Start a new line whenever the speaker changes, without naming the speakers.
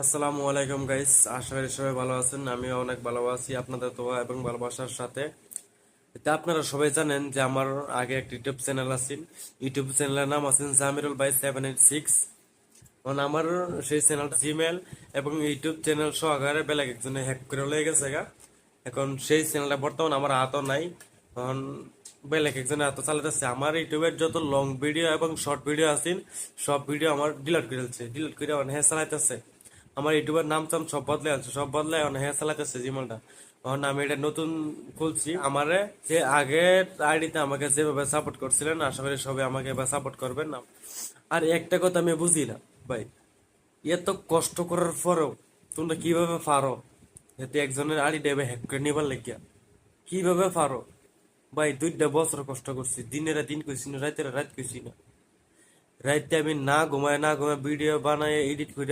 আসসালামু আলাইকুম গাইস, আশা করি সবাই ভালো আছেন। আমিও অনেক ভালো আছি আপনাদের দোয়া এবং ভালোবাসার সাথে। এটা আপনারা সবাই জানেন যে আমার আগে একটা ইউটিউব চ্যানেল আছে। ইউটিউব চ্যানেলের নাম আছে জামিরুল বাই 786। মানে আমার সেই চ্যানেল জিমেল এবং ইউটিউব চ্যানেল সহকারে বেলেগ একজনে হ্যাক করে লয়ে গেছে গা। এখন সেই চ্যানেলটা বর্তমান আমার হাতও নাই। এখন বেলেগ একজনে হাতও চালাতেছে। আমার ইউটিউবের যত লং ভিডিও এবং শর্ট ভিডিও আছে সব ভিডিও আমার ডিলিট করে দিচ্ছে, ডিলিট করে অনেক হ্যাঁ চালাইতেছে। আমার ইউটিউবের নাম টাম সব বদলে আছে, সব বদলে অনেক হ্যাঁ চালাইতেছে জিমেলটা। এখন আমি এটা নতুন খুলছি। আমারে যে আগের আইডিতে আমাকে যেভাবে সাপোর্ট করছিলেন, আশা করি সবাই আমাকে এবার সাপোর্ট করবেন না। আর একটা কথা আমি বুঝি না ভাই, এত কষ্ট করার পরেও তোমরা কিভাবে পারো এতে একজনের আড়ি ডেবে হ্যাক করে নিবার লাগিয়া? কিভাবে পারো ভাই? 2টা বছর কষ্ট করছি, দিনের দিন কইছি না, রাতের রাত কইছি না। রাইতে আমি না ঘুমায় ভিডিও বানায় এডিট করে